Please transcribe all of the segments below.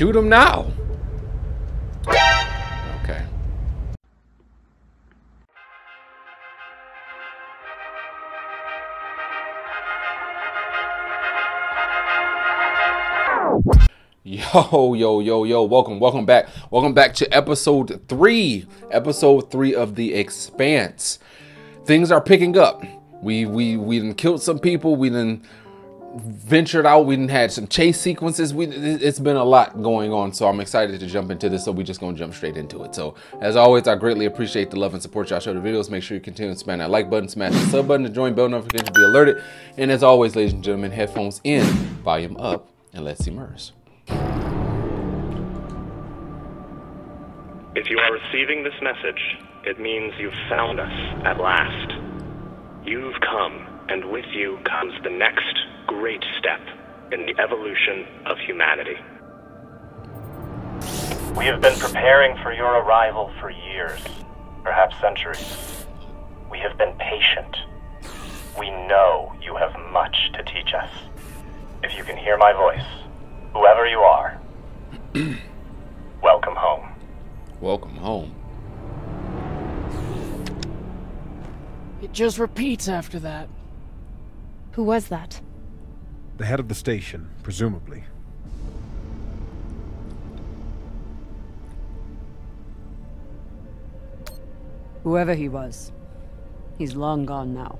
shoot him now. Okay. Yo, welcome back to episode 3 of The Expanse. Things are picking up. We done killed some people, we done ventured out, we done had some chase sequences, it's been a lot going on, so I'm excited to jump into this, so we just gonna jump straight into it. So as always, I greatly appreciate the love and support y'all show the videos. Make sure you continue to smash that like button, smash the sub button, to join bell notifications to be alerted, and as always, ladies and gentlemen, headphones in, volume up, and let's immerse. If you are receiving this message, it means you've found us at last. You've come, and with you comes the next great step in the evolution of humanity. We have been preparing for your arrival for years, perhaps centuries. We have been patient. We know you have much to teach us. If you can hear my voice, whoever you are, welcome home. Welcome home. It just repeats after that. Who was that? The head of the station, presumably. Whoever he was, he's long gone now.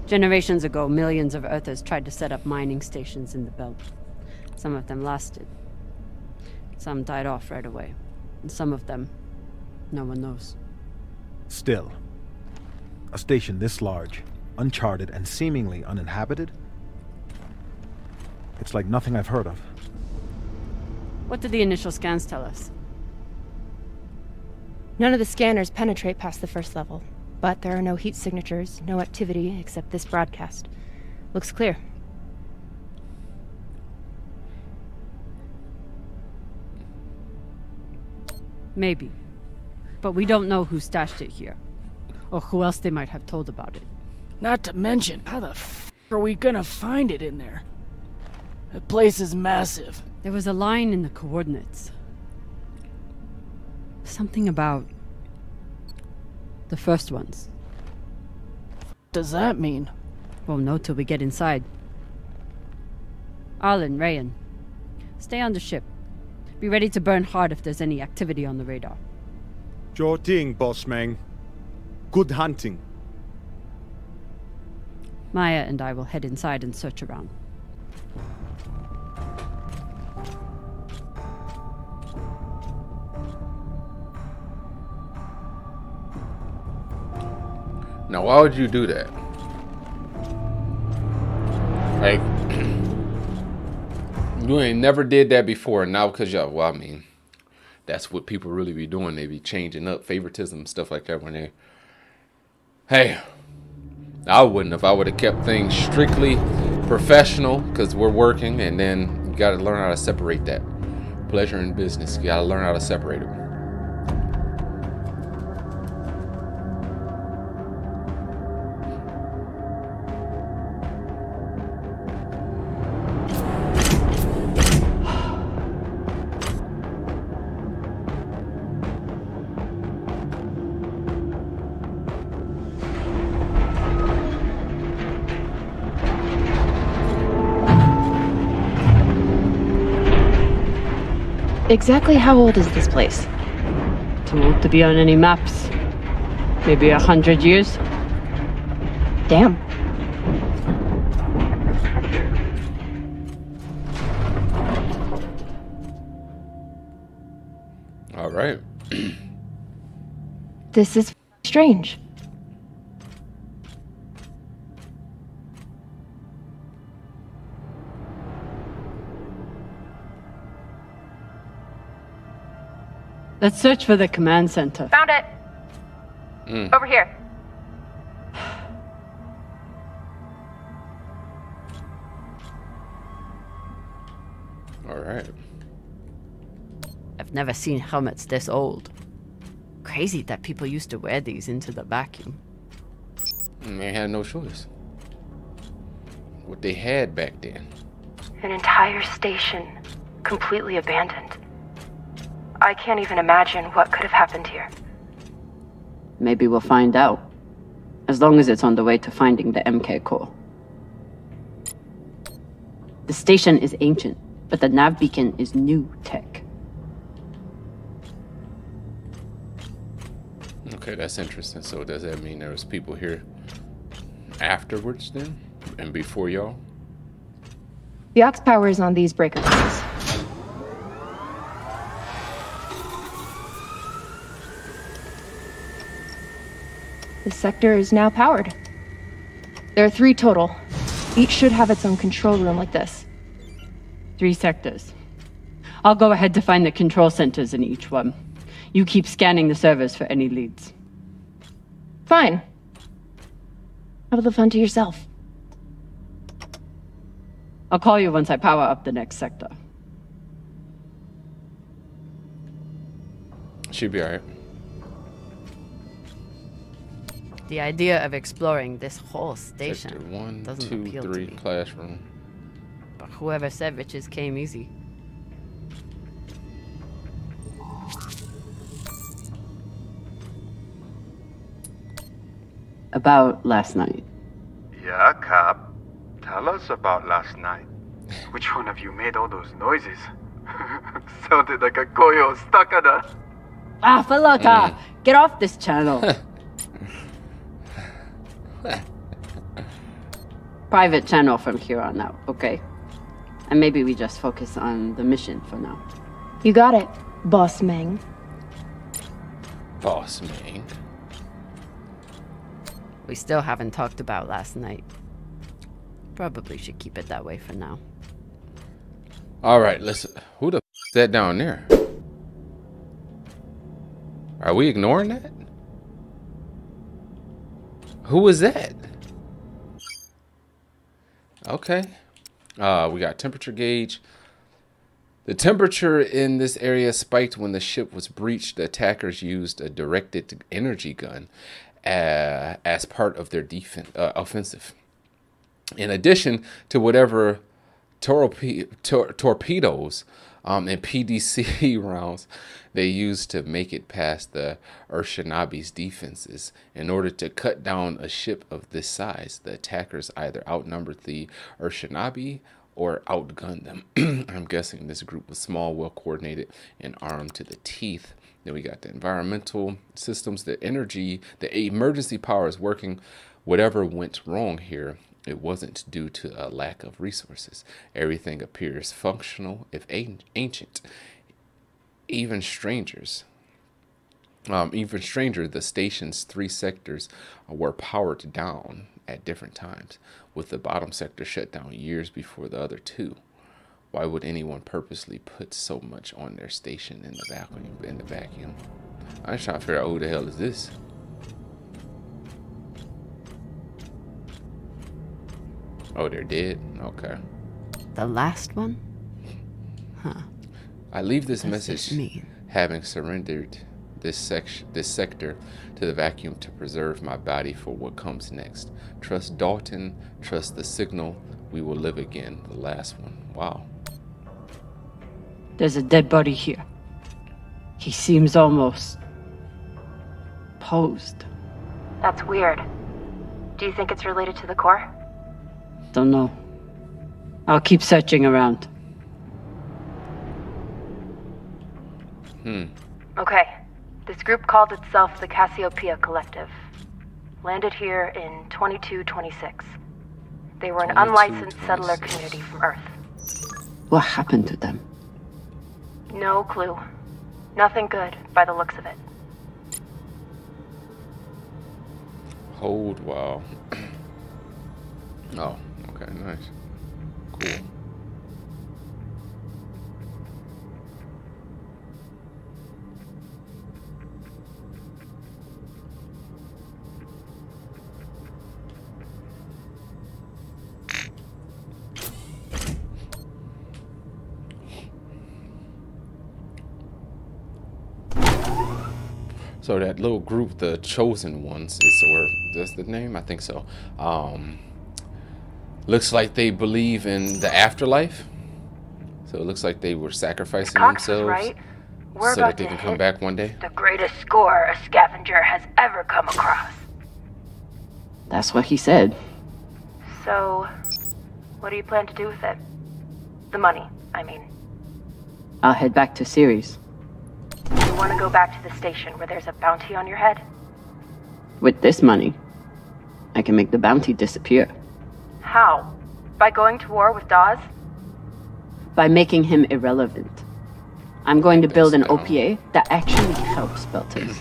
Generations ago, millions of Earthers tried to set up mining stations in the belt. Some of them lasted. Some died off right away. And some of them, no one knows. Still, a station this large, uncharted, and seemingly uninhabited? It's like nothing I've heard of. What did the initial scans tell us? None of the scanners penetrate past the first level, but there are no heat signatures, no activity except this broadcast. Looks clear. Maybe. But we don't know who stashed it here. Or who else they might have told about it. Not to mention, how the f are we gonna find it in there? The place is massive. There was a line in the coordinates. Something about the first ones. Does that mean? Won't know till we get inside. Arlen, Rayan, stay on the ship. Be ready to burn hard if there's any activity on the radar. Sure thing, boss man. Good hunting. Maya and I will head inside and search around. Now, why would you do that? Like, you ain't never did that before, and now because y'all, well, I mean, that's what people really be doing. They be changing up favoritism, stuff like that when they, hey, I wouldn't if I would have kept things strictly professional, because we're working, and then you got to learn how to separate that. Pleasure and business, you got to learn how to separate it. Exactly how old is this place? Too old to be on any maps. Maybe 100 years? Damn. All right. This is strange. Let's search for the command center. Found it. Over here. All right. I've never seen helmets this old. Crazy that people used to wear these into the vacuum. And they had no choice. What they had back then. An entire station completely abandoned. I can't even imagine what could have happened here. Maybe we'll find out. As long as it's on the way to finding the MK core. The station is ancient, but the nav beacon is new tech. Okay, that's interesting. So does that mean there was people here afterwards then? And before y'all? The aux power is on these breaker coils. This sector is now powered. There are 3 total. Each should have its own control room like this. 3 sectors. I'll go ahead to find the control centers in each one. You keep scanning the servers for any leads. Fine. Have the fun to yourself. I'll call you once I power up the next sector. She'll be alright. The idea of exploring this whole station Sector 1, doesn't 2, appeal 3, to me. classroom. But whoever said riches came easy. About last night. Yeah, Cap. Tell us about last night. Which one of you made all those noises? Sounded like a koyo stuck on a... Ah, Falota! Get off this channel! Private channel from here on out, okay? And maybe we just focus on the mission for now. You got it, Boss Meng. Boss man. We still haven't talked about last night. Probably should keep it that way for now. Alright, listen. Who the f is that down there? Are we ignoring that? Who was that? Okay. We got temperature gauge. The temperature in this area spiked when the ship was breached. The attackers used a directed energy gun as part of their offensive. In addition to whatever torpedoes and PDC rounds they used to make it past the Urshanabi's defenses. In order to cut down a ship of this size, the attackers either outnumbered the Urshanabi or outgunned them. I'm guessing this group was small, well coordinated, and armed to the teeth. Then we got the environmental systems, the energy, the emergency power is working. Whatever went wrong here, it wasn't due to a lack of resources. Everything appears functional, if ancient. Even stranger, the station's 3 sectors were powered down at different times, with the bottom sector shut down years before the other 2. Why would anyone purposely put so much on their station in the vacuum? I'm just trying to figure out who the hell is this. Oh, they're dead? Okay. The last one? Huh. I leave this What does message this mean? having surrendered this sector to the vacuum to preserve my body for what comes next. Trust Dalton, trust the signal, we will live again. The last one. Wow. There's a dead body here. He seems almost posed. That's weird. Do you think it's related to the core? Don't know. I'll keep searching around. Okay. This group called itself the Cassiopeia Collective. Landed here in 2226. They were an unlicensed settler community from Earth. What happened to them? No clue. Nothing good, by the looks of it. Hold wow. Oh, okay, nice. Cool. So that little group, the Chosen Ones, is, or that's the name? I think so. Looks like they believe in the afterlife. So it looks like they were sacrificing Cox was themselves right. We're so about that they to can come hit back one day. the greatest score a scavenger has ever come across. That's what he said. So, what do you plan to do with it? The money, I mean. I'll head back to Ceres. You want to go back to the station where there's a bounty on your head? With this money, I can make the bounty disappear. How? By going to war with Dawes? By making him irrelevant. I'm going to build an OPA that actually helps Belters.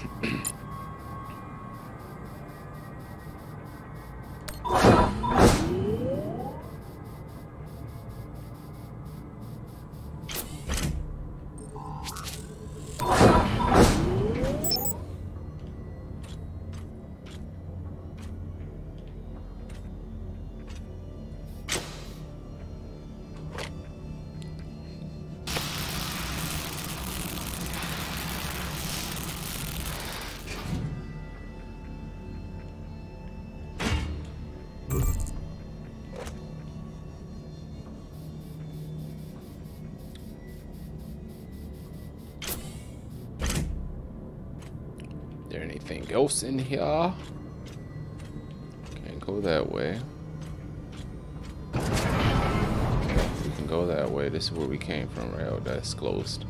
There anything else in here? Can't go that way. We can go that way. This is where we came from, right? Oh, that's closed.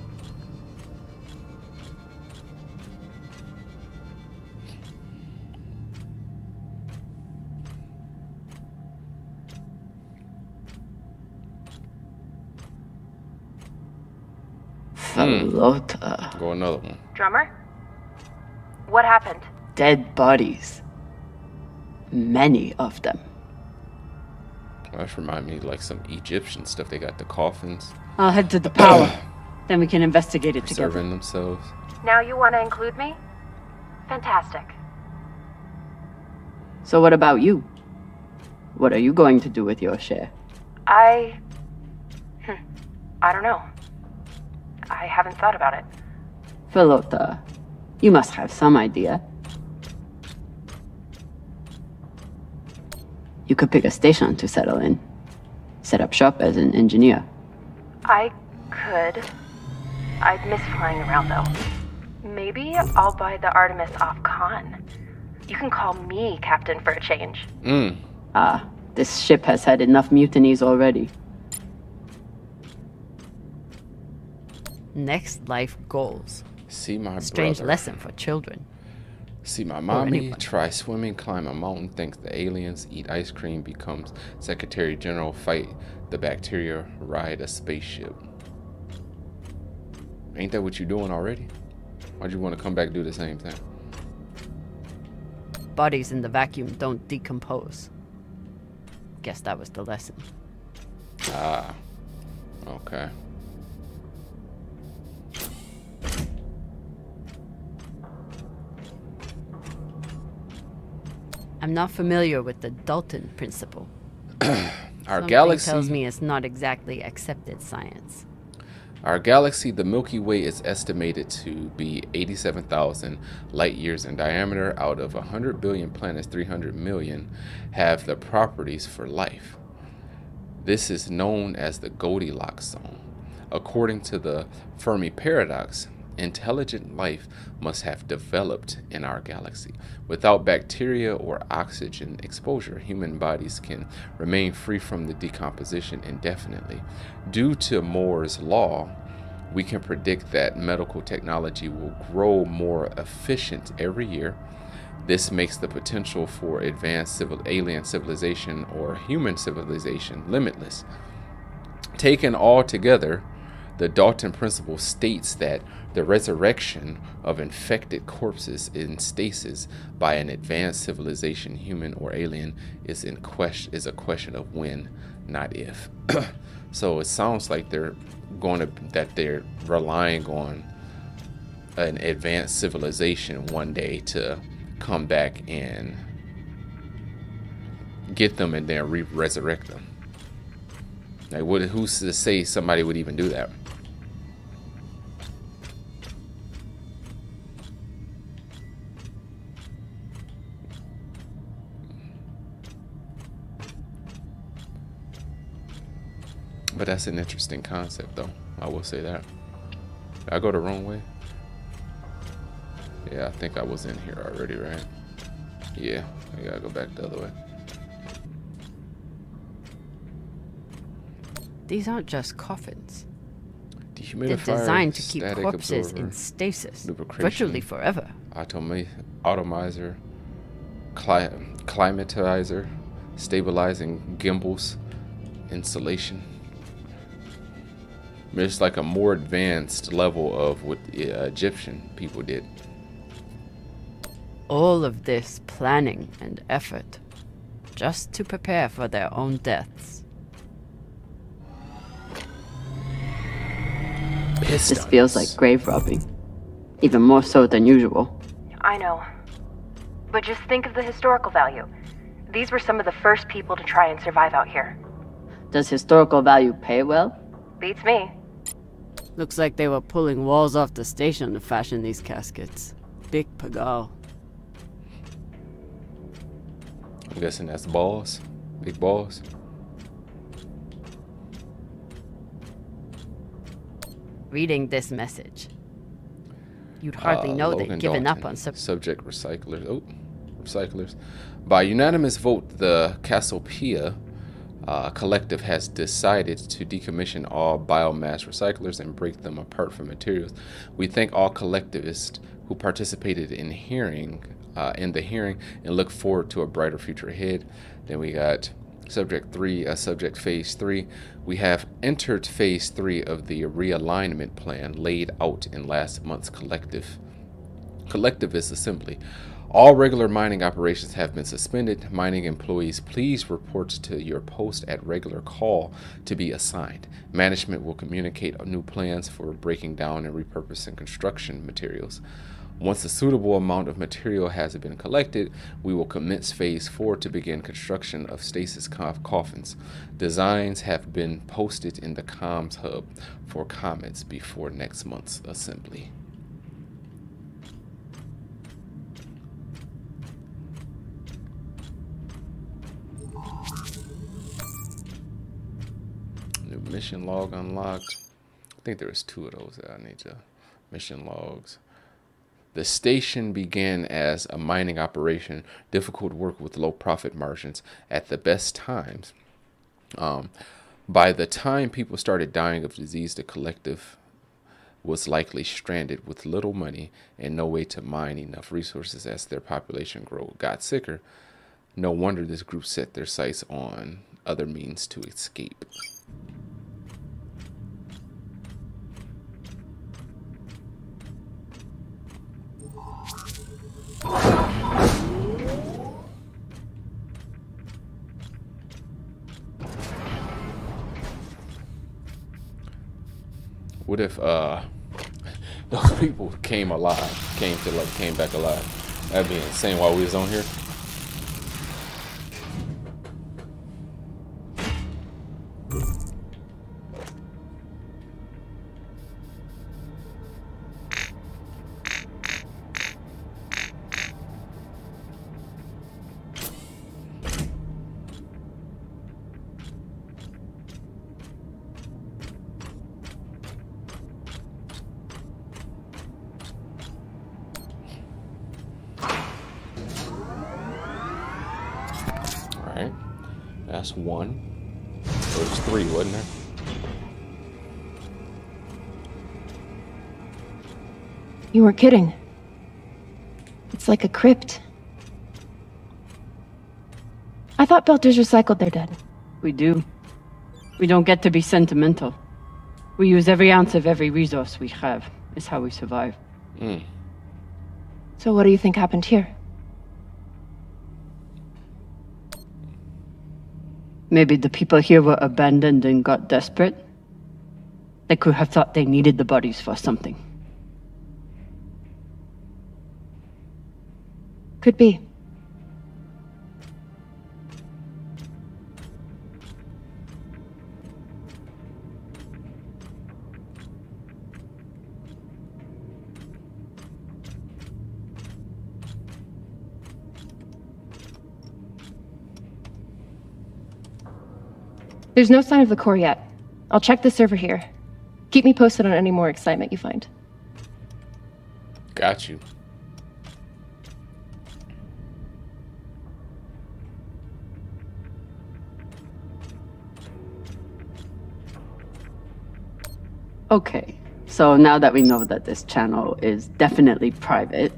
Falota. Go another one. Drummer? What happened? Dead bodies. Many of them. That remind me of like some Egyptian stuff. They got the coffins I'll head to the power. Then we can investigate it together. serving themselves. Now you want to include me? Fantastic. So what about you? What are you going to do with your share? I don't know. I haven't thought about it. Falota, you must have some idea. You could pick a station to settle in. Set up shop as an engineer. I could. I'd miss flying around though. Maybe I'll buy the Artemis off Khan. You can call me captain for a change. This ship has had enough mutinies already. Next life goals. See my Strange brother. lesson for children. See my mommy, anyone. try swimming, climb a mountain, thanks the aliens, eat ice cream, becomes Secretary General, fight the bacteria, ride a spaceship. Ain't that what you doing already? Why'd you want to come back and do the same thing? Bodies in the vacuum don't decompose. Guess that was the lesson. Ah, okay. I'm not familiar with the Dalton principle. Our Something galaxy tells me it's not exactly accepted science. Our galaxy, the Milky Way, is estimated to be 87,000 light years in diameter. Out of 100 billion planets, 300 million have the properties for life. This is known as the Goldilocks zone. According to the Fermi paradox, intelligent life must have developed in our galaxy. Without bacteria or oxygen exposure, human bodies can remain free from the decomposition indefinitely. Due to Moore's law, we can predict that medical technology will grow more efficient every year. This makes the potential for advanced alien civilization or human civilization limitless. Taken all together, the Dalton principle states that the resurrection of infected corpses in stasis by an advanced civilization, human or alien, is a question of when, not if. So it sounds like they're relying on an advanced civilization one day to come back and get them and then resurrect them. Like, who's to say somebody would even do that? But that's an interesting concept, though. I will say that. Did I go the wrong way? Yeah, I think I was in here already, right? Yeah, I gotta go back the other way. These aren't just coffins. Dehumidifier, They're designed to keep static corpses absorber, in stasis, lubrication, virtually forever. Atomizer, climatizer, stabilizing gimbals, insulation. It's like a more advanced level of what the Egyptian people did. All of this planning and effort just to prepare for their own deaths. This feels like grave robbing. Even more so than usual. I know. But just think of the historical value. These were some of the first people to try and survive out here. Does historical value pay well? Beats me. Looks like they were pulling walls off the station to fashion these caskets. Big pagal. I'm guessing that's balls. Big balls. Reading this message, you'd hardly know Logan they'd given Dalton, up on subject recyclers. Oh, recyclers. By unanimous vote, the Cassiopeia collective has decided to decommission all biomass recyclers and break them apart from materials. We thank all collectivists who participated in the hearing and look forward to a brighter future ahead. Then we got subject phase 3. We have entered phase 3 of the realignment plan laid out in last month's collectivist assembly. All regular mining operations have been suspended. Mining employees, please report to your post at regular call to be assigned. Management will communicate new plans for breaking down and repurposing construction materials. Once a suitable amount of material has been collected, we will commence phase 4 to begin construction of stasis coffins. Designs have been posted in the comms hub for comments before next month's assembly. New mission log unlocked. I think there was 2 of those that I need to mission logs. The station began as a mining operation, difficult work with low profit margins at the best times. By the time people started dying of disease, the collective was likely stranded with little money and no way to mine enough resources as their population got sicker. No wonder this group set their sights on other means to escape. What if those people came back alive? That'd be insane while we was on here. Alright, that's 1. There was 3, wasn't there? You weren't kidding. It's like a crypt. I thought Belters recycled their dead. We do. We don't get to be sentimental. We use every ounce of every resource we have. It's how we survive. So what do you think happened here? Maybe the people here were abandoned and got desperate. They could have thought they needed the bodies for something. Could be. There's no sign of the core yet. I'll check the server here. Keep me posted on any more excitement you find. Got you. Okay, so now that we know that this channel is definitely private,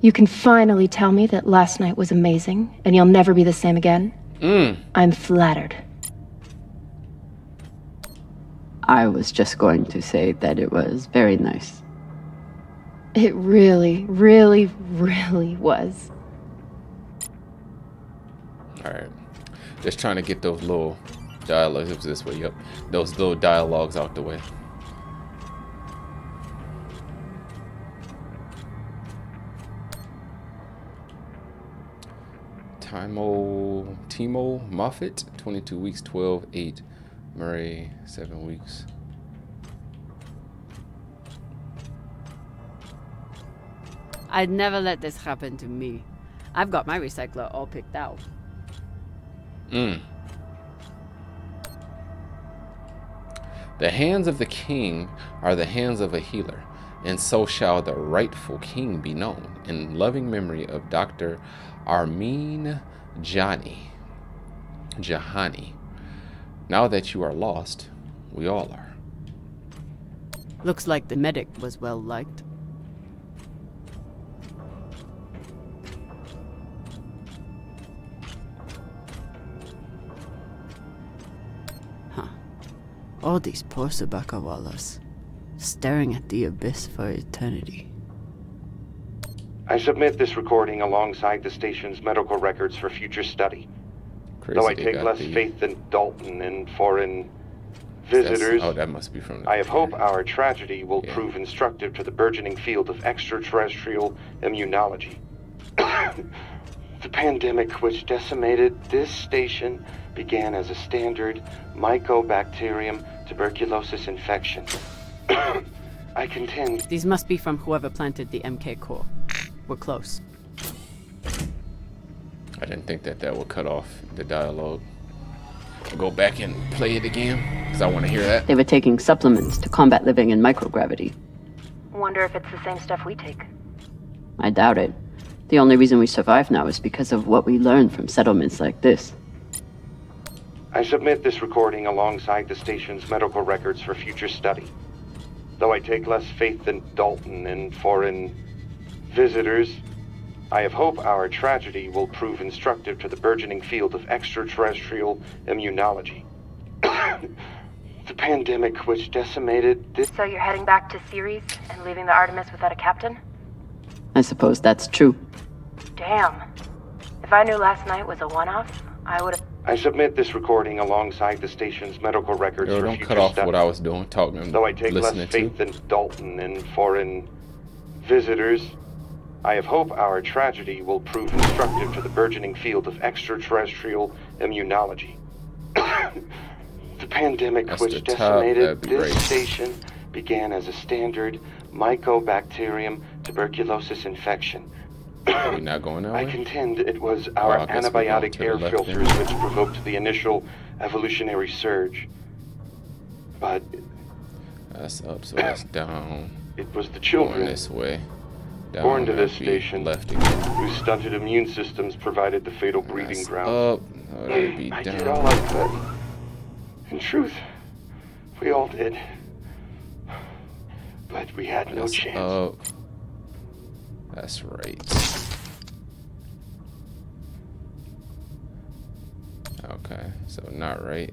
you can finally tell me that last night was amazing and you'll never be the same again? I'm flattered. I was just going to say that it was very nice. It really, really, really was. Alright. Just trying to get those little dialogues. It was this way, yep. Those little dialogues out the way. Timo Moffat, 22 weeks, 12, 8. Murray, 7 weeks. I'd never let this happen to me. I've got my recycler all picked out. The hands of the king are the hands of a healer, and so shall the rightful king be known, in loving memory of Dr. Armin Jahani. Now that you are lost, we all are. Looks like the medic was well liked. Huh. All these poor Sabakawalas, staring at the abyss for eternity. I submit this recording alongside the station's medical records for future study. Though I take less faith in Dalton and foreign visitors, oh, that must be from I hope our tragedy will prove instructive to the burgeoning field of extraterrestrial immunology. The pandemic which decimated this station began as a standard Mycobacterium tuberculosis infection. I contend... These must be from whoever planted the MK core. We're close. I didn't think that would cut off the dialogue. I'll go back and play it again, because I want to hear that. They were taking supplements to combat living in microgravity. Wonder if it's the same stuff we take. I doubt it. The only reason we survive now is because of what we learned from settlements like this. I submit this recording alongside the station's medical records for future study. Though I take less faith in Dalton and foreign visitors, I hope our tragedy will prove instructive to the burgeoning field of extraterrestrial immunology. The pandemic which decimated this... So you're heading back to Ceres and leaving the Artemis without a captain? I suppose that's true. Damn. If I knew last night was a one-off, I would have... I submit this recording alongside the station's medical records for don't future cut off study. what I was doing, talking, Though I take less listening faith to. in Dalton and foreign visitors, I hope our tragedy will prove instructive to the burgeoning field of extraterrestrial immunology. The pandemic which decimated this station began as a standard Mycobacterium tuberculosis infection. Are we not going that way? I contend it was our antibiotic air filters which provoked the initial evolutionary surge. But that's up, so that's down. It was the children going this way. Down, born to this station left again. whose stunted immune systems provided the fatal breeding ground. I did all I could. In truth, we all did. But we had no chance. Up. That's right. Okay, so not right.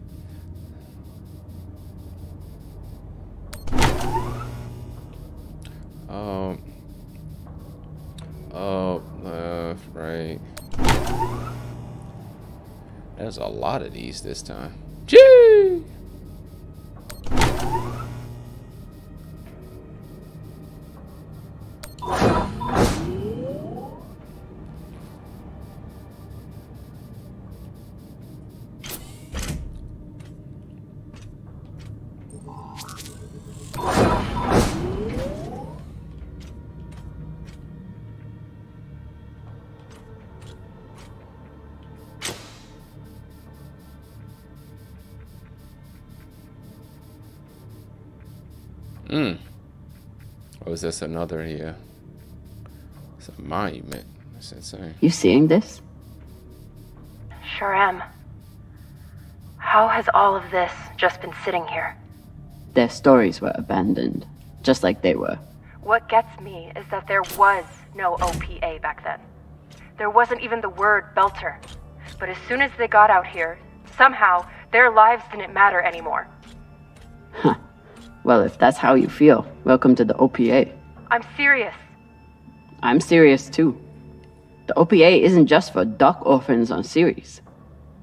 Up, left, right. There's a lot of these this time. Gee! Oh, is this another, yeah. It's a monument. That's insane. You seeing this? Sure am. How has all of this just been sitting here? Their stories were abandoned, just like they were. What gets me is that there was no OPA back then. There wasn't even the word Belter. But as soon as they got out here, somehow their lives didn't matter anymore. Huh. Well, if that's how you feel, welcome to the OPA. I'm serious. I'm serious too. The OPA isn't just for dock orphans on Ceres.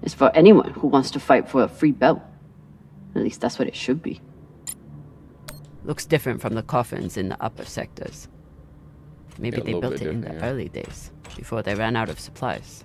It's for anyone who wants to fight for a free belt. At least that's what it should be. Looks different from the coffins in the upper sectors. Maybe they built it in the early days, before they ran out of supplies.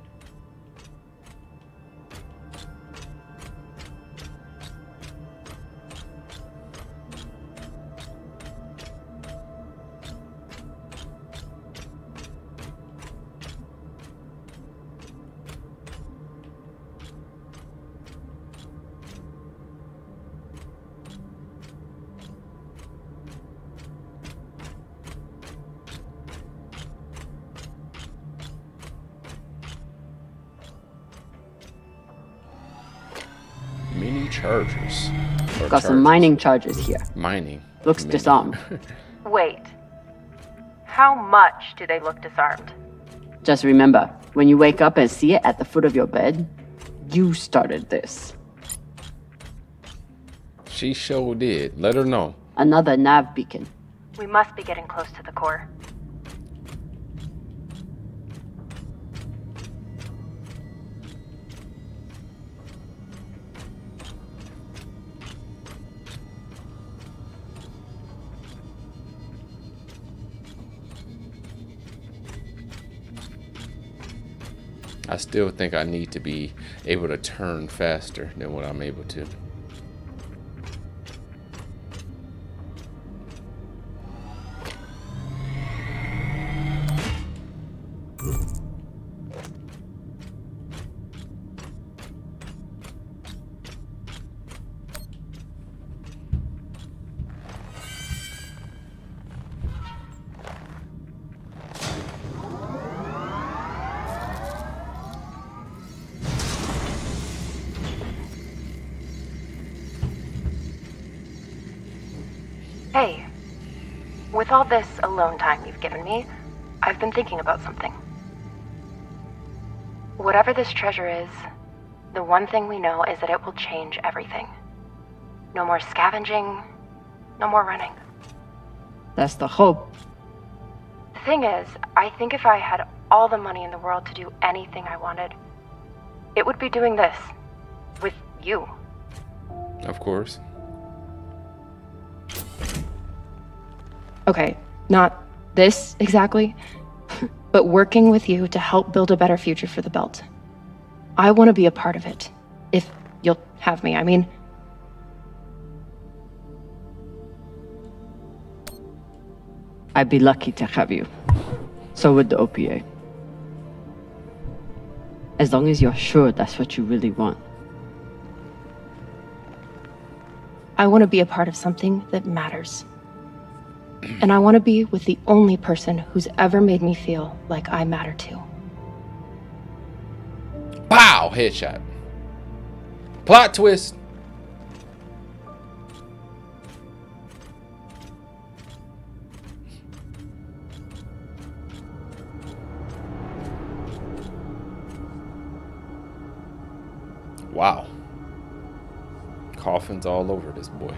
Chargers. Got some mining charges here. Mining. Looks disarmed. Wait. How much do they look disarmed? Just remember, when you wake up and see it at the foot of your bed, you started this. She sure did. Let her know. Another nav beacon. We must be getting close to the core. I still think I need to be able to turn faster than what I'm able to. Hey, with all this alone time you've given me, I've been thinking about something. Whatever this treasure is, the one thing we know is that it will change everything. No more scavenging, no more running. That's the hope. The thing is, I think if I had all the money in the world to do anything I wanted, it would be doing this. With you. Of course. Okay, not this exactly, but working with you to help build a better future for the Belt. I want to be a part of it. If you'll have me, I mean. I'd be lucky to have you. So would the OPA. As long as you're sure that's what you really want. I want to be a part of something that matters. And I want to be with the only person who's ever made me feel like I matter too. Pow! Headshot. Plot twist. Wow. Coffins all over this boy.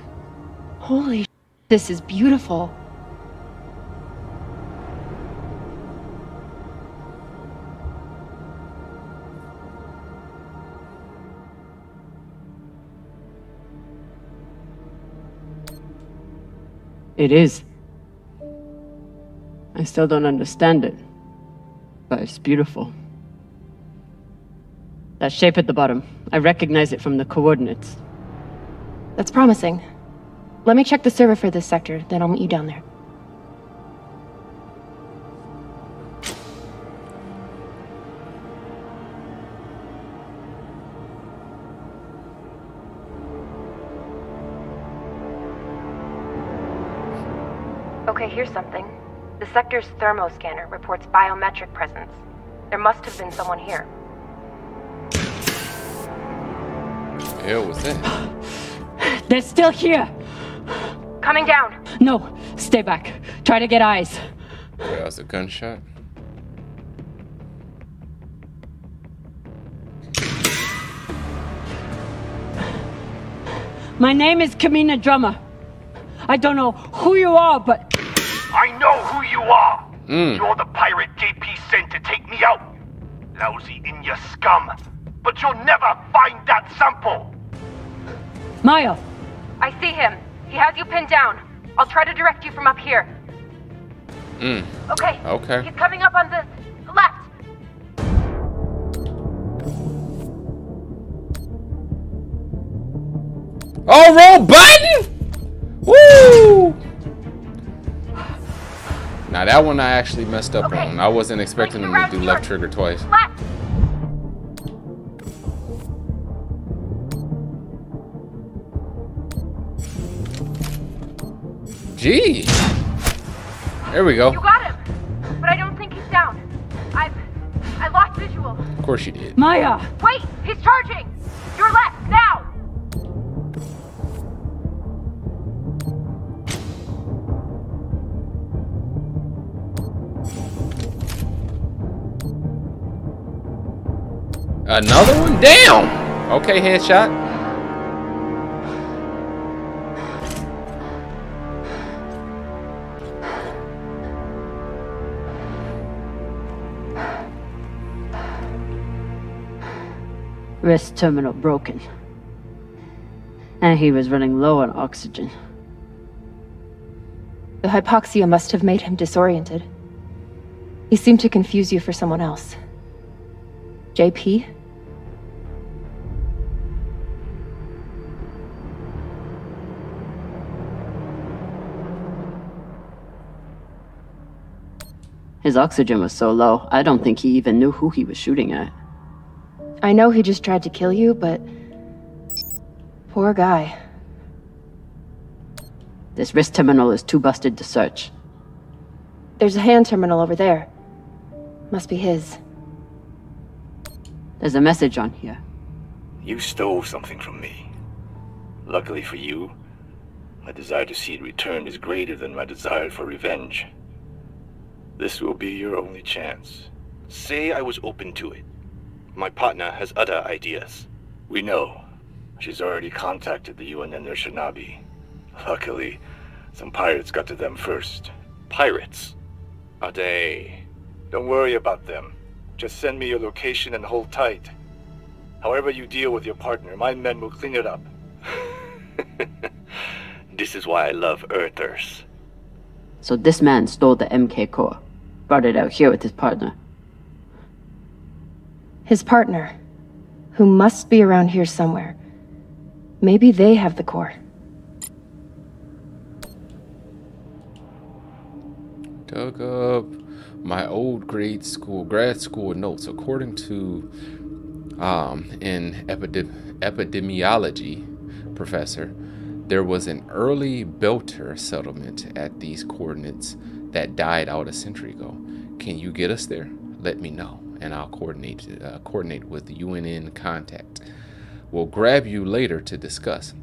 Holy, this is beautiful. It is. I still don't understand it, but it's beautiful. That shape at the bottom, I recognize it from the coordinates. That's promising. Let me check the server for this sector, then I'll meet you down there. Okay, here's something. The sector's thermoscanner reports biometric presence. There must have been someone here. What the hell was that? They're still here! Coming down! No, stay back. Try to get eyes. That was a gunshot. My name is Kamina Drummer. I don't know who you are, but... I know who you are! You're the pirate JP sent to take me out! Lousy Inya scum! But you'll never find that sample! Maya! I see him. He has you pinned down. I'll try to direct you from up here. Okay. Okay. He's coming up on the left. Oh, roll button! Woo! Now that one I actually messed up on. I wasn't expecting him to do left trigger twice. Left. Gee. There we go. You got him. But I don't think he's down. I lost visual. Of course you did. Maya! Wait, he's charging. Your left, now. Another one? Damn! Okay, headshot. Wrist terminal broken. And he was running low on oxygen. The hypoxia must have made him disoriented. He seemed to confuse you for someone else. JP? His oxygen was so low, I don't think he even knew who he was shooting at. I know he just tried to kill you, but... poor guy. This wrist terminal is too busted to search. There's a hand terminal over there. Must be his. There's a message on here. You stole something from me. Luckily for you, my desire to see it returned is greater than my desire for revenge. This will be your only chance. Say I was open to it. My partner has other ideas. We know. She's already contacted the UNN Shinabi. Luckily, some pirates got to them first. Pirates? Are they? Don't worry about them. Just send me your location and hold tight. However you deal with your partner, my men will clean it up. This is why I love Earthers. So this man stole the MK core. Brought it out here with his partner. His partner, who must be around here somewhere. Maybe they have the core. Dug up my old grad school notes. According to an epidemiology professor, there was an early Belter settlement at these coordinates that died out a century ago. Can you get us there? Let me know, and I'll coordinate with the UNN contact. We'll grab you later to discuss.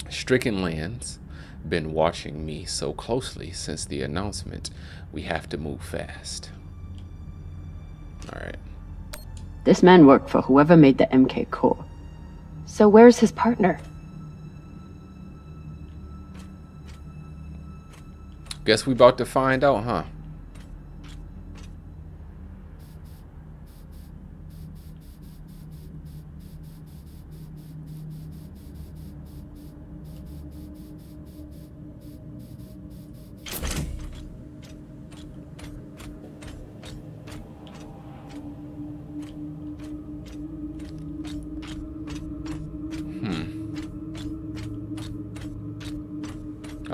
Stricken Lands been watching me so closely since the announcement. We have to move fast. All right. This man worked for whoever made the MK core. So where's his partner? Guess we about to find out, huh?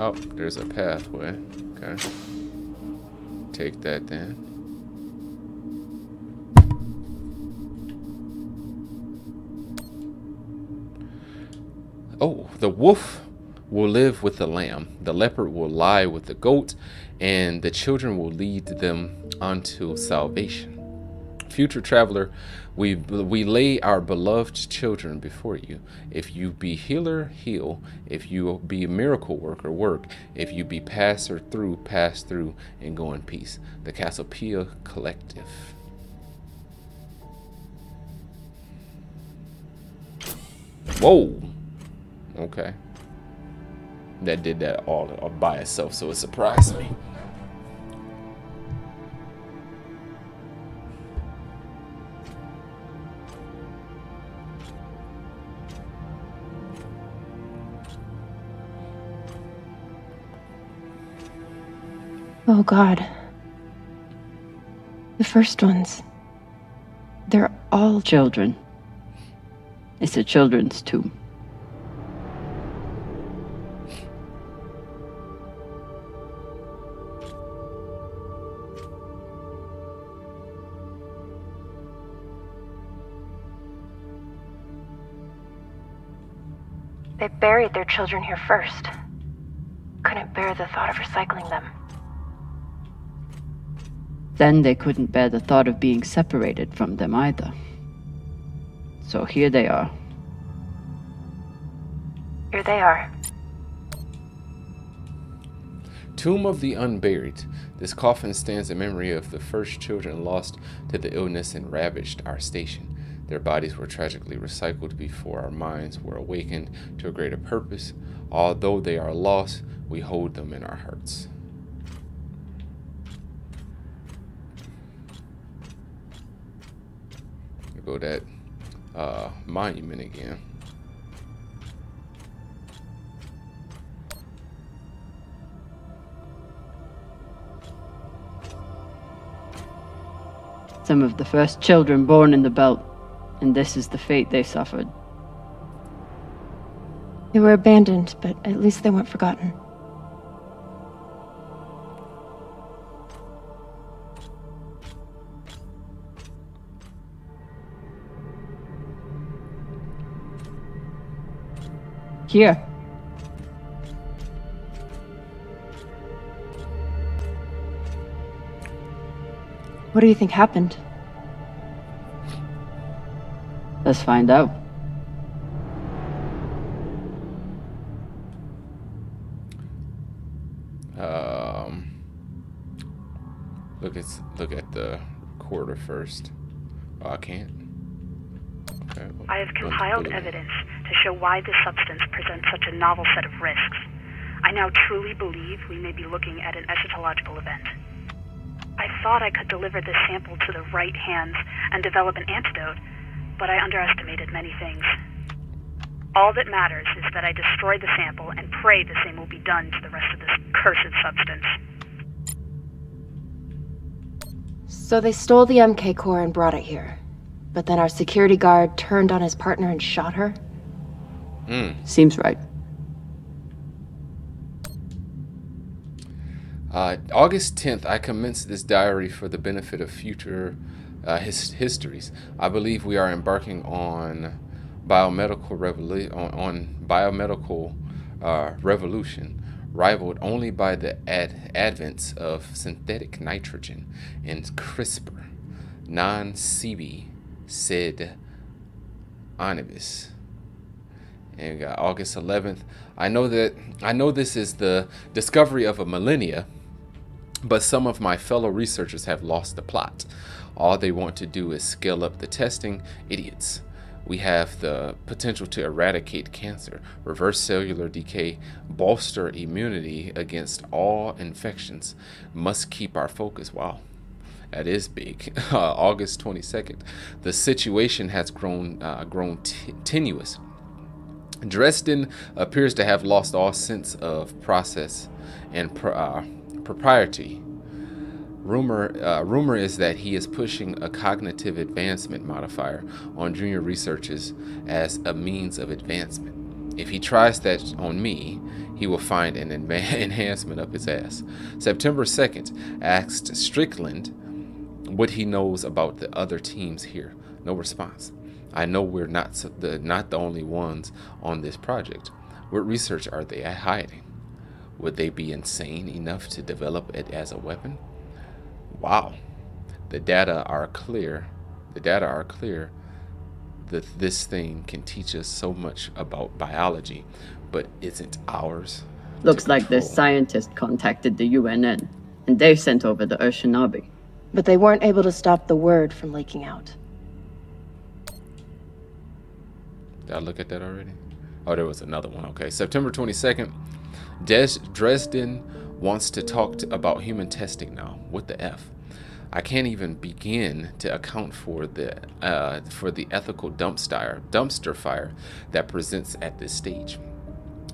Oh, there's a pathway. Okay. Take that then. Oh, the wolf will live with the lamb, the leopard will lie with the goat, and the children will lead them unto salvation. Future traveler, we lay our beloved children before you. If you be healer, heal. If you be a miracle worker, work. If you be passer through, pass through, and go in peace. The Cassiopeia Collective. Whoa. Okay. That did that all by itself, so it surprised me. Oh God. The first ones. They're all children. It's a children's tomb. They buried their children here first. Couldn't bear the thought of recycling them. Then they couldn't bear the thought of being separated from them either. So here they are. Here they are. Tomb of the Unburied. This coffin stands in memory of the first children lost to the illness and ravaged our station. Their bodies were tragically recycled before our minds were awakened to a greater purpose. Although they are lost, we hold them in our hearts. Go that monument again. Some of the first children born in the belt, and this is the fate they suffered. They were abandoned, but at least they weren't forgotten. Here. What do you think happened? Let's find out. Look at the recorder first. Oh, I can't. Okay. I have compiled evidence to show why this substance presents such a novel set of risks. I now truly believe we may be looking at an eschatological event. I thought I could deliver this sample to the right hands and develop an antidote, but I underestimated many things. All that matters is that I destroy the sample and pray the same will be done to the rest of this cursed substance. So they stole the MK core and brought it here. But then our security guard turned on his partner and shot her? Seems right. August 10th, I commenced this diary for the benefit of future histories. I believe we are embarking on biomedical revolution, rivaled only by the advents of synthetic nitrogen and CRISPR, non-CB, sed anibis. And we got August 11th. I know this is the discovery of a millennia, but some of my fellow researchers have lost the plot. All they want to do is scale up the testing. Idiots. We have the potential to eradicate cancer, reverse cellular decay, bolster immunity against all infections. Must keep our focus. Wow, that is big. August 22nd. The situation has grown tenuous. Dresden appears to have lost all sense of process and propriety. Rumor is that he is pushing a cognitive advancement modifier on junior researchers as a means of advancement. If he tries that on me, he will find an enhancement up his ass. September 2nd, asked Strickland what he knows about the other teams here. No response. I know we're not the only ones on this project. What research are they hiding? Would they be insane enough to develop it as a weapon? Wow. The data are clear. The data are clear that this thing can teach us so much about biology, but isn't ours. Looks like this scientist contacted the UNN, and they sent over the Urshanabi. But they weren't able to stop the word from leaking out. Did I look at that already? Oh, there was another one. Okay, September 22nd. Dresden wants to talk about human testing now. What the F? I can't even begin to account for the ethical dumpster fire that presents at this stage.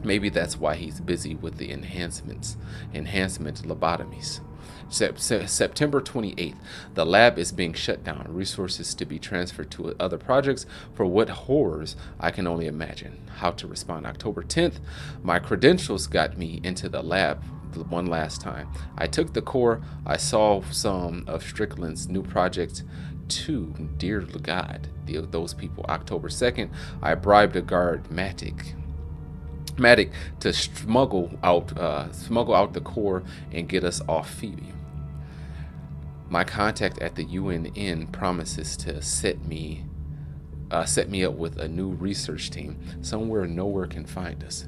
Maybe that's why he's busy with the enhancement lobotomies. September 28th, the lab is being shut down. Resources to be transferred to other projects. For what horrors, I can only imagine. How to respond. October 10th, my credentials got me into the lab one last time. I took the core. I saw some of Strickland's new project too. Dear God, those people. October 2nd, I bribed a guard, Matic, to smuggle out the core and get us off Phoebe. My contact at the UNN promises to set me up with a new research team somewhere no one can find us.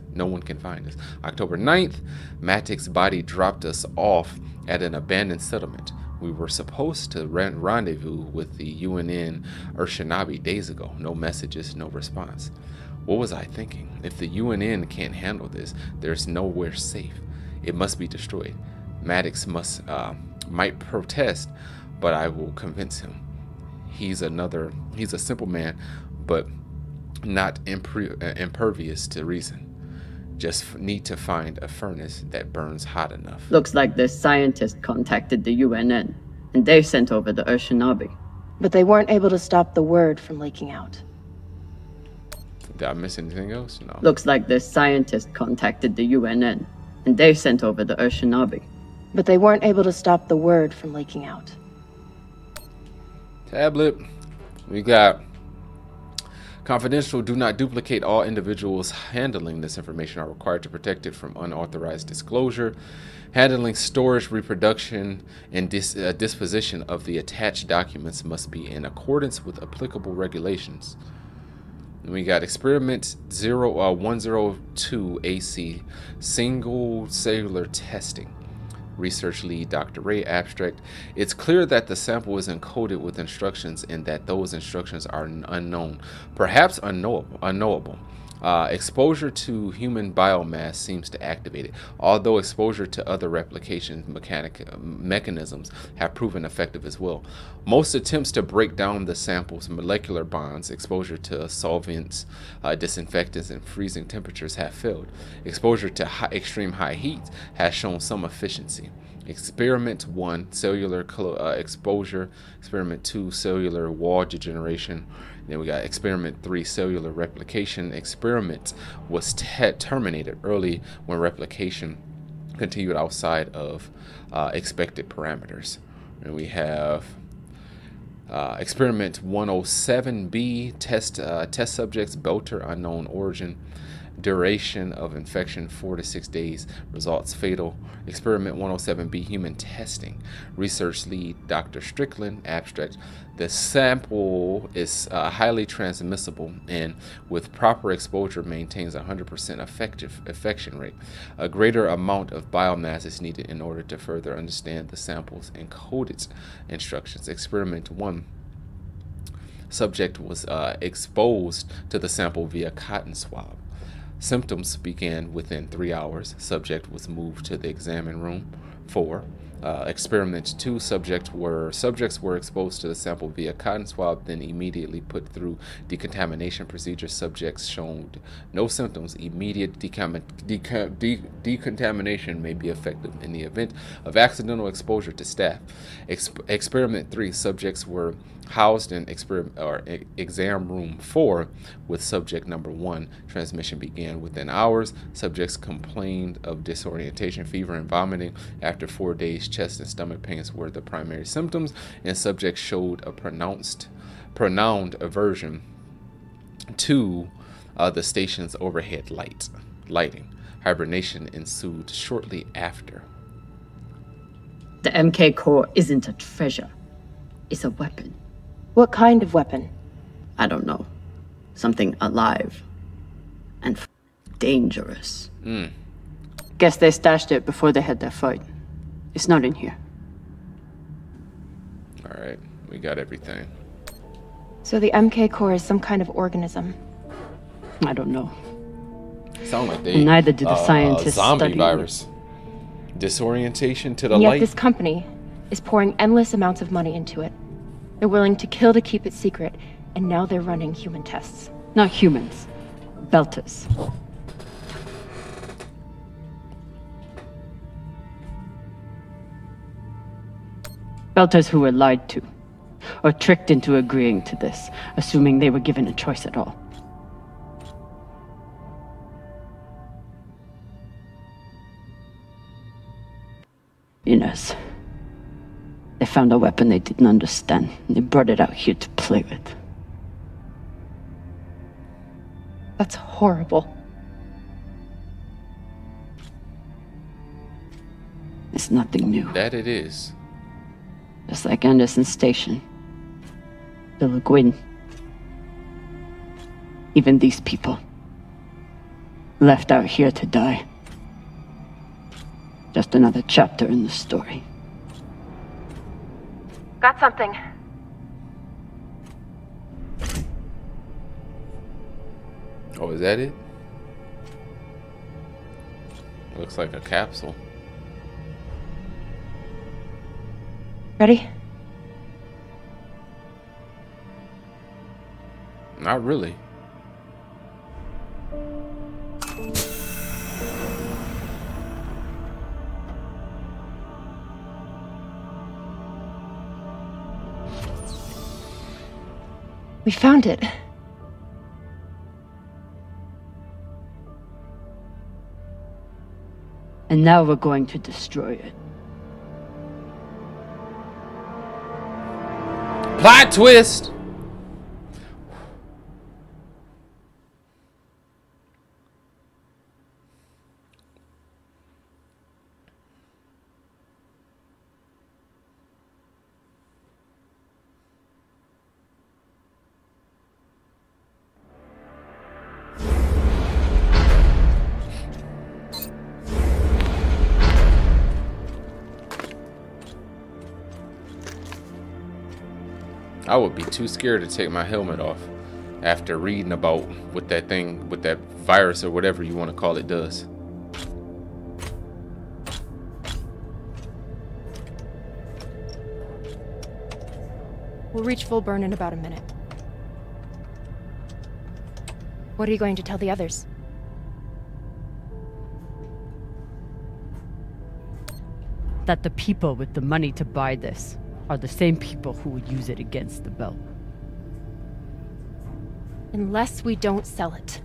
October 9th, Matic's body dropped us off at an abandoned settlement. We were supposed to rendezvous with the UNN Urshanabi days ago. No messages, no response. What was I thinking? If the UNN can't handle this, there's nowhere safe. It must be destroyed. Maddox might protest, but I will convince him. He's a simple man, but not impervious to reason. Just need to find a furnace that burns hot enough. Looks like this scientist contacted the UNN, and they sent over the Urshanabi. But they weren't able to stop the word from leaking out. Did I miss anything else? No. Looks like this scientist contacted the UNN, and they sent over the Urshanabi. But they weren't able to stop the word from leaking out. Tablet. We got confidential. Do not duplicate. All individuals handling this information are required to protect it from unauthorized disclosure. Handling, storage, reproduction, and disposition of the attached documents must be in accordance with applicable regulations. And we got experiment 102 AC, single cellular testing. Research lead Dr. Ray. Abstract. It's clear that the sample is encoded with instructions and that those instructions are unknown, perhaps unknowable. Exposure to human biomass seems to activate it, although exposure to other replication mechanisms have proven effective as well. Most attempts to break down the sample's molecular bonds, exposure to solvents, disinfectants, and freezing temperatures have failed. Exposure to extreme high heat has shown some efficiency. Experiment 1, cellular exposure. Experiment 2, cellular wall degeneration. Then we got experiment 3, cellular replication. Experiment was terminated early when replication continued outside of expected parameters. And we have experiment 107B, test subjects, Belter, unknown origin. Duration of infection 4 to 6 days. Results fatal. Experiment 107B, human testing. Research lead Dr. Strickland. Abstract. The sample is highly transmissible and with proper exposure maintains 100% effective infection rate. A greater amount of biomass is needed in order to further understand the sample's encoded instructions. Experiment 1. Subject was exposed to the sample via cotton swab. Symptoms began within 3 hours. Subject was moved to the examine room. 4. Experiment 2, subjects were exposed to the sample via cotton swab, then immediately put through decontamination procedure. Subjects showed no symptoms. Immediate decontamination may be effective in the event of accidental exposure to staff. Experiment 3, subjects were housed in exam room 4 with subject number 1. Transmission began within hours. Subjects complained of disorientation, fever, and vomiting. After 4 days, chest and stomach pains were the primary symptoms, and subjects showed a pronounced aversion to the station's overhead light. lighting. Hibernation ensued shortly after. The MK core isn't a treasure. It's a weapon. What kind of weapon? I don't know. Something alive. And dangerous. Guess they stashed it before they had their fight. It's not in here. Alright, we got everything. So the MK core is some kind of organism. I don't know. Sound like they neither do the scientists zombie studying virus. Disorientation to the And yet light. this company is pouring endless amounts of money into it. They're willing to kill to keep it secret, and now they're running human tests. Not humans. Belters. Belters who were lied to, or tricked into agreeing to this, assuming they were given a choice at all. Inez. They found a weapon they didn't understand, and they brought it out here to play with. That's horrible. It's nothing new. That it is. Just like Anderson Station. The Le Guin. Even these people. Left out here to die. Just another chapter in the story. Got something. Oh, is that it? Looks like a capsule. Ready? Not really. We found it. And now we're going to destroy it. Plot twist! I would be too scared to take my helmet off after reading about what that thing, what that virus or whatever you want to call it does. We'll reach full burn in about a minute. What are you going to tell the others? That the people with the money to buy this are the same people who would use it against the Belt. Unless we don't sell it.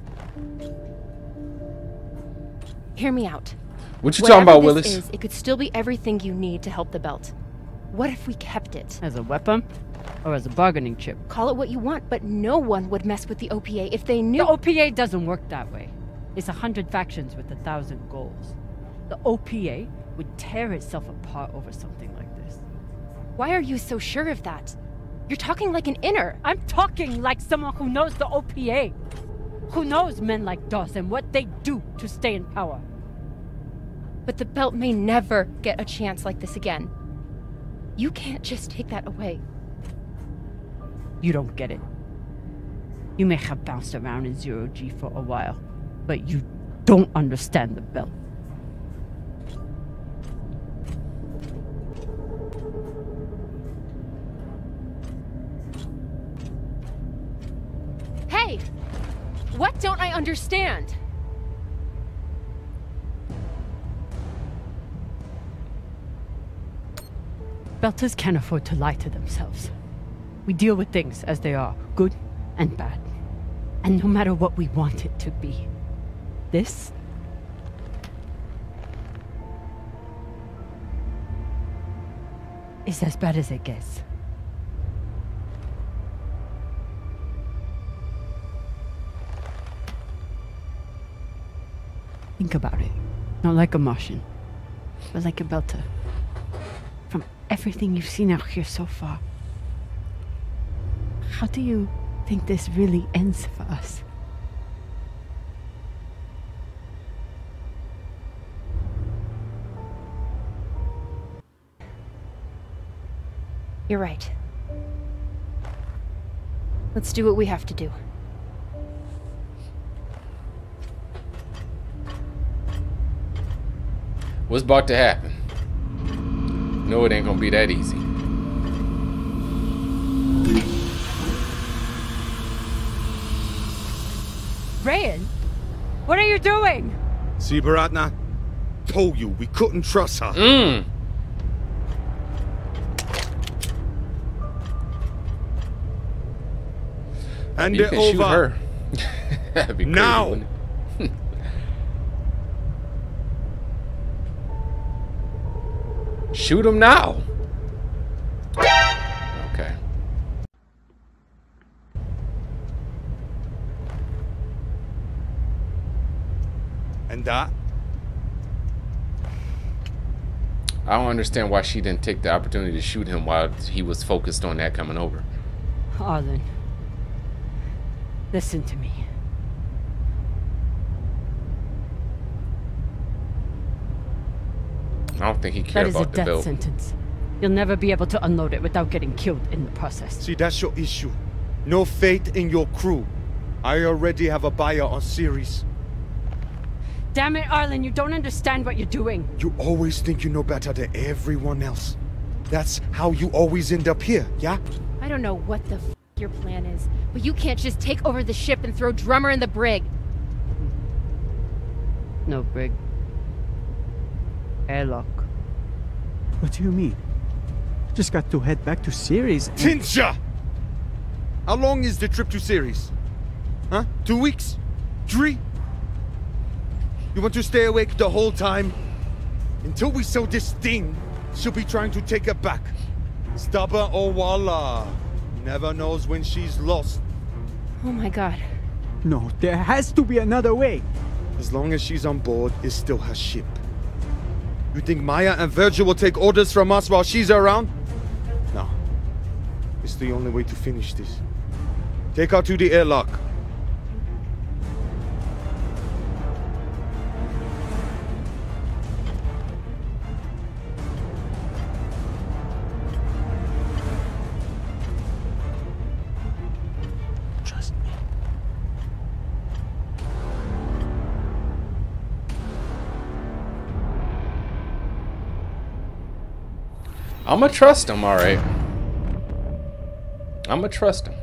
Hear me out. What you talking about, Whatever this Willis? is, it could still be everything you need to help the Belt. What if we kept it? As a weapon? Or as a bargaining chip? Call it what you want, but no one would mess with the OPA if they knew— The OPA doesn't work that way. It's 100 factions with 1,000 goals. The OPA would tear itself apart over something like this. Why are you so sure of that? You're talking like an inner. I'm talking like someone who knows the OPA. Who knows men like Doss and what they do to stay in power. But the Belt may never get a chance like this again. You can't just take that away. You don't get it. You may have bounced around in Zero-G for a while, but you don't understand the Belt. Hey! What don't I understand? Belters can't afford to lie to themselves. We deal with things as they are, good and bad. And no matter what we want it to be, this is as bad as it gets. Think about it. Not like a Martian, but like a Belter. From everything you've seen out here so far, how do you think this really ends for us? You're right. Let's do what we have to do. What's about to happen? No, it ain't gonna be that easy. Rayan, what are you doing? See, Baratna? Told you we couldn't trust her. And you they're can over. shoot her. That'd be crazy, Now. wouldn't it? Shoot him now. Okay. And that? I don't understand why she didn't take the opportunity to shoot him while he was focused on that coming over. Arlen, listen to me. I don't think he cared about the That is a bill. death sentence. You'll never be able to unload it without getting killed in the process. See, that's your issue. No faith in your crew. I already have a buyer on Ceres. Damn it, Arlen, you don't understand what you're doing. You always think you know better than everyone else. That's how you always end up here, yeah? I don't know what the your plan is, but you can't just take over the ship and throw Drummer in the brig. No brig. Airlock. What do you mean? Just got to head back to Ceres and... Tinsha! How long is the trip to Ceres? Huh? 2 weeks? 3? You want to stay awake the whole time? Until we sell this thing, she'll be trying to take it back. Stubborn or voila. Never knows when she's lost. Oh my god. No, there has to be another way. As long as she's on board, it's still her ship. You think Maya and Virgil will take orders from us while she's around? No. It's the only way to finish this. Take her to the airlock. Trust me. I'ma trust him, alright. I'ma trust him.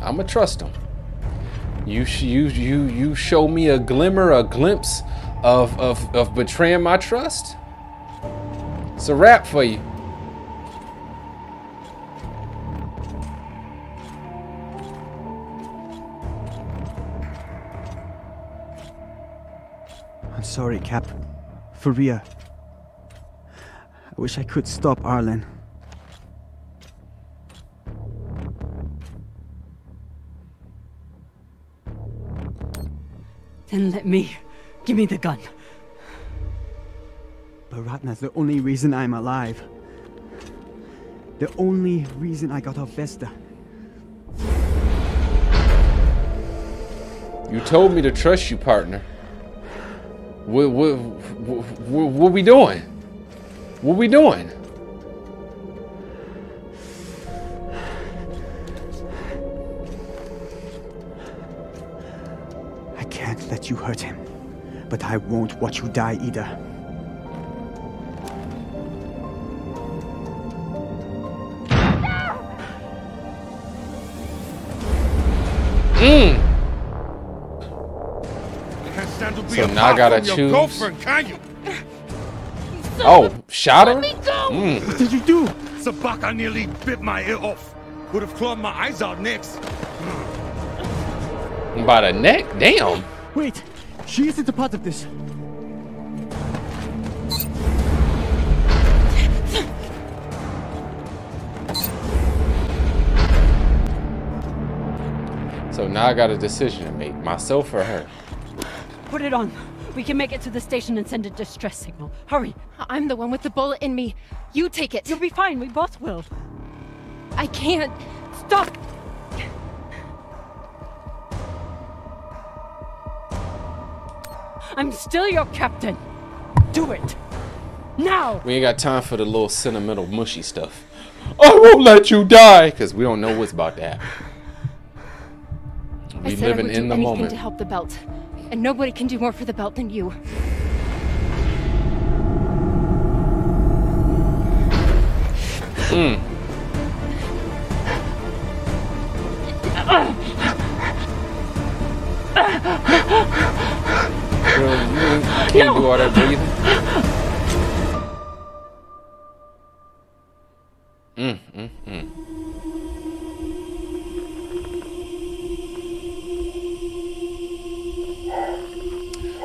I'ma trust him. You show me a glimmer, a glimpse of betraying my trust. It's a wrap for you. I'm sorry, Cap. For real. I wish I could stop Arlen. Then let me. Give me the gun. Baratna's the only reason I'm alive. The only reason I got off Vesta. You told me to trust you, partner. What we doing? What we doing? I can't let you hurt him, but I won't watch you die either. So now I gotta choose. Girlfriend, can you? Oh, shot her? What did you do? Sabaka nearly bit my ear off. Would have clawed my eyes out next. By the neck? Damn. Wait, she isn't a part of this. So now I got a decision to make, myself or her. Put it on. We can make it to the station and send a distress signal. Hurry. I'm the one with the bullet in me. You take it. You'll be fine. We both will. I can't. Stop. I'm still your captain. Do it. Now. We ain't got time for the little sentimental mushy stuff. I won't let you die, because we don't know what's about to happen. We living in the moment to help the belt, and nobody can do more for the belt than you. Girl, you can't do all that breathing.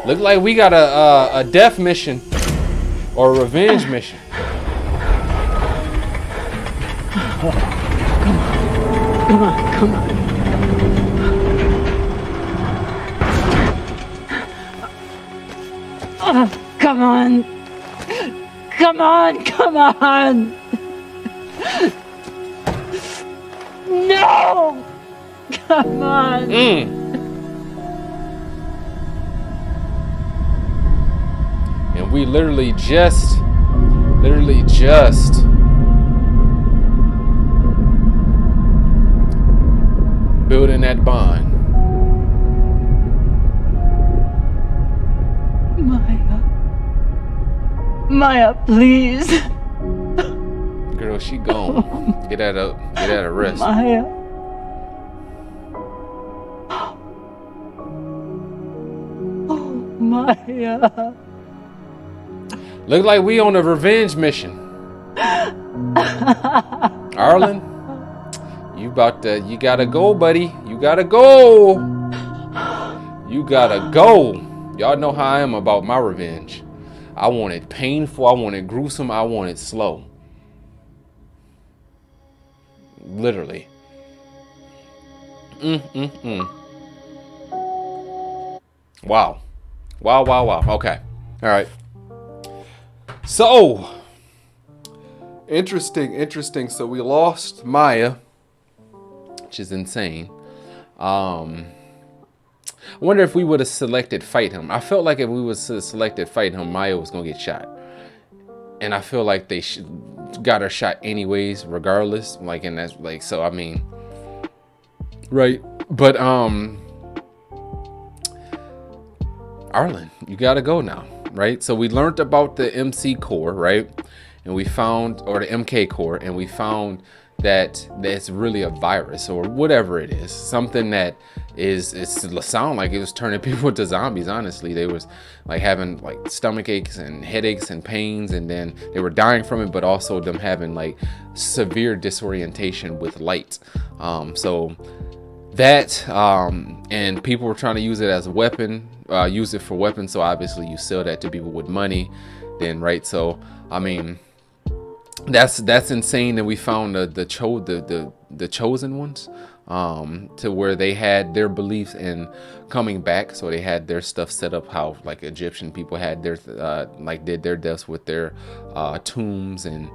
Look like we got a death mission or a revenge mission. Come on, come on. Come on. Come on, come on. No! Come on. And we literally just building that bond. Maya, please. Girl, she gone. Get at a rest. Maya. Oh, Maya. Look like we on a revenge mission. Arlen, you gotta go, buddy. You gotta go. You gotta go. Y'all know how I am about my revenge. I want it painful, I want it gruesome, I want it slow. Literally. Wow. Wow. Okay. All right. So, interesting. So we lost Maya, which is insane. I wonder if we would have selected fight him. I felt like if we would have selected fight him, Maya was gonna get shot. And I feel like they got her shot anyways, regardless. Like, and that's like, so I mean, right? But Arlen, you gotta go now, right? So we learned about the MC core, right? And we found, or the MK core, and we found that it's really a virus or whatever it is, something that it sound like it was turning people into zombies. Honestly, they was like having like stomach aches and headaches and pains, and then they were dying from it, but also them having like severe disorientation with light. So that and people were trying to use it as a weapon, use it for weapons. So obviously you sell that to people with money, then, right? So I mean, that's insane. And we found the chosen ones, to where they had their beliefs in coming back. So they had their stuff set up how like Egyptian people had their like did their deaths with their tombs and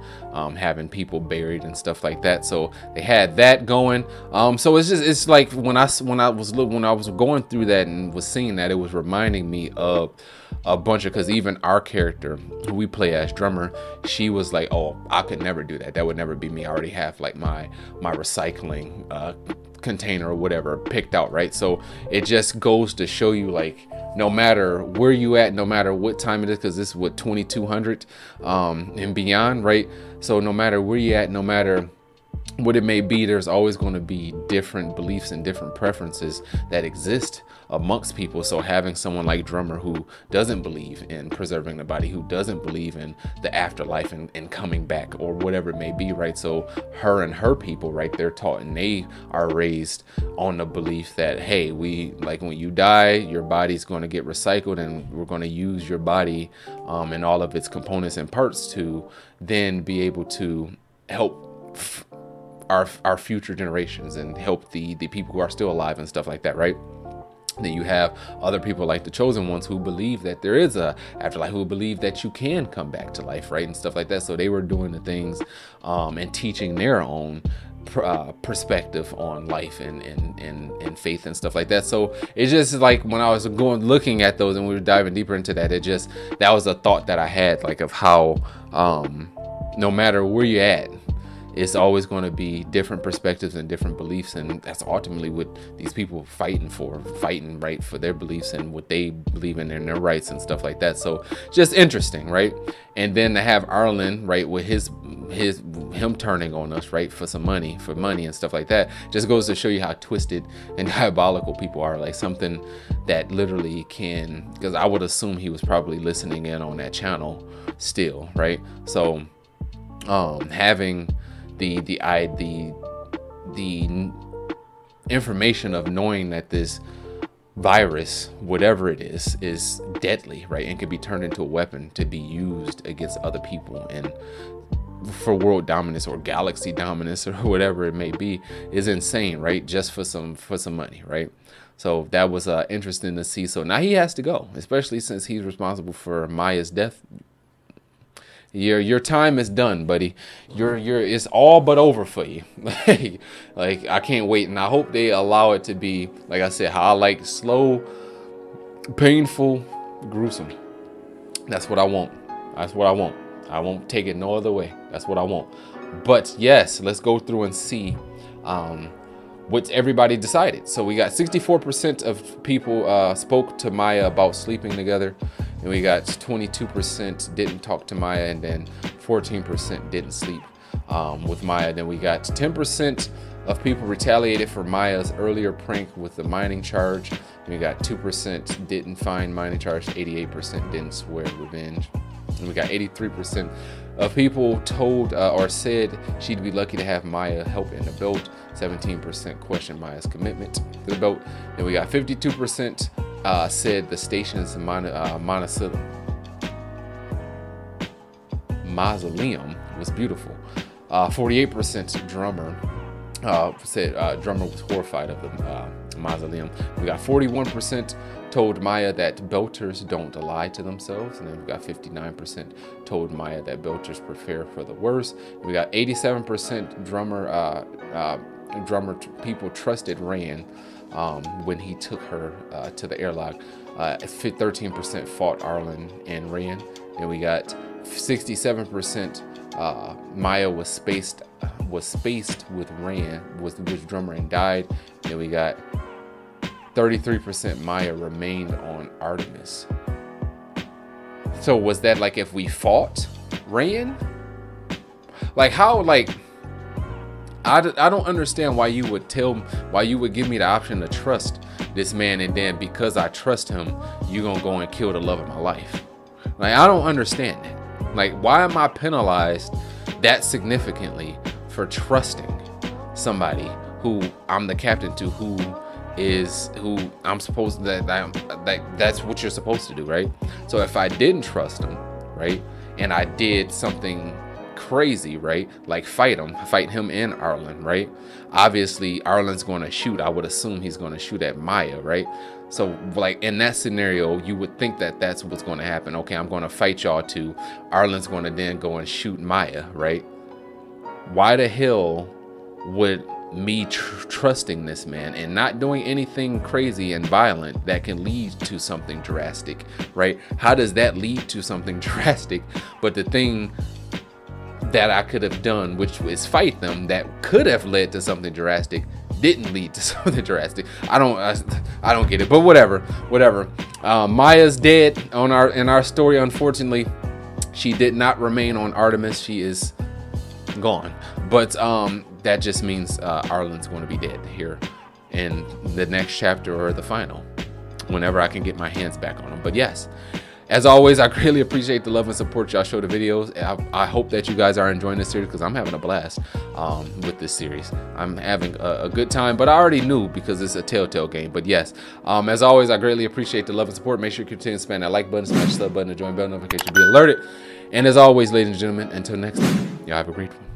having people buried and stuff like that. So they had that going. So it's like when I was going through that and was seeing that, it was reminding me of a bunch of, because even our character who we play as Drummer, she was like, oh, I could never do that. That would never be me. I already have like my recycling container or whatever picked out, right? So it just goes to show you, like, no matter where you at, no matter what time it is, because this is what 2200 and beyond, right? So no matter where you at, no matter what it may be, there's always going to be different beliefs and different preferences that exist amongst people. So having someone like Drummer who doesn't believe in preserving the body, who doesn't believe in the afterlife and coming back or whatever it may be, right? So her and her people, right, they're taught and they are raised on the belief that, hey, we, like, when you die, your body's going to get recycled and we're going to use your body and all of its components and parts to then be able to help our future generations and help the people who are still alive and stuff like that, right? Then you have other people like the Chosen Ones who believe that there is a afterlife, who believe that you can come back to life, right, and stuff like that. So they were doing the things and teaching their own perspective on life and faith and stuff like that. So it's just like when I was looking at those and we were diving deeper into that, that was a thought that I had, like, of how no matter where you're at, it's always going to be different perspectives and different beliefs, and that's ultimately what these people fighting right for their beliefs and what they believe in and their rights and stuff like that. So just interesting, right? And then to have Arlen, right, with him turning on us, right, for money and stuff like that, just goes to show you how twisted and diabolical people are. Like, something that literally can, because I would assume he was probably listening in on that channel still, right? So having the information of knowing that this virus, whatever it is deadly, right, and can be turned into a weapon to be used against other people and for world dominance or galaxy dominance or whatever it may be, is insane, right? Just for some money, right? So that was interesting to see. So now he has to go, especially since he's responsible for Maya's death. Your time is done, buddy. It's all but over for you. like I can't wait, and I hope they allow it to be, like I said, how I like: slow, painful, gruesome. That's what I want. That's what I want. I won't take it no other way. That's what I want. But yes, let's go through and see what everybody decided. So we got 64% of people spoke to Maya about sleeping together, and we got 22% didn't talk to Maya, and then 14% didn't sleep with Maya. Then we got 10% of people retaliated for Maya's earlier prank with the mining charge, and we got 2% didn't find mining charge, 88% didn't swear revenge, and we got 83% of people told or said she'd be lucky to have Maya help in the belt. 17% questioned Maya's commitment to the belt. Then we got 52% said the station's mausoleum was beautiful. 48% drummer said drummer was horrified of the mausoleum. We got 41% told Maya that belters don't lie to themselves, and then we got 59% told Maya that belters prepare for the worst. We got 87% drummer people trusted Rand when he took her to the airlock. 13% fought Arlen and Rand, and we got 67% Maya was spaced with Rand, with drummer, and died. And we got 33% Maya remained on Artemis. So was that like if we fought Rand? Like how, like, I don't understand why you would give me the option to trust this man, and then because I trust him, you gonna go and kill the love of my life. Like, I don't understand that. Like, why am I penalized that significantly for trusting somebody who I'm the captain to, who I'm supposed that's what you're supposed to do, right? So if I didn't trust him, right, and I did something crazy, right, like fight him and Arlen, right, obviously Arlen's going to shoot. I would assume he's going to shoot at Maya, right? So like in that scenario, you would think that that's what's going to happen. Okay, I'm going to fight y'all too. Arlen's going to then go and shoot Maya, right? Why the hell would me trusting this man and not doing anything crazy and violent that can lead to something drastic, right? How does that lead to something drastic? But the thing that I could have done, which was fight them, that could have led to something drastic, didn't lead to something drastic. I don't get it, but whatever. Maya's dead in our story. Unfortunately, she did not remain on Artemis. She is gone. But that just means Arlen's going to be dead here in the next chapter or the final, whenever I can get my hands back on him. But yes, as always, I greatly appreciate the love and support y'all show the videos. I hope that you guys are enjoying this series, because I'm having a blast with this series. I'm having a good time, but I already knew because it's a Telltale game. But yes, as always, I greatly appreciate the love and support. Make sure you continue to spam that like button, smash the sub button, and join bell notification to be alerted. And as always, ladies and gentlemen, until next time, y'all have a great one.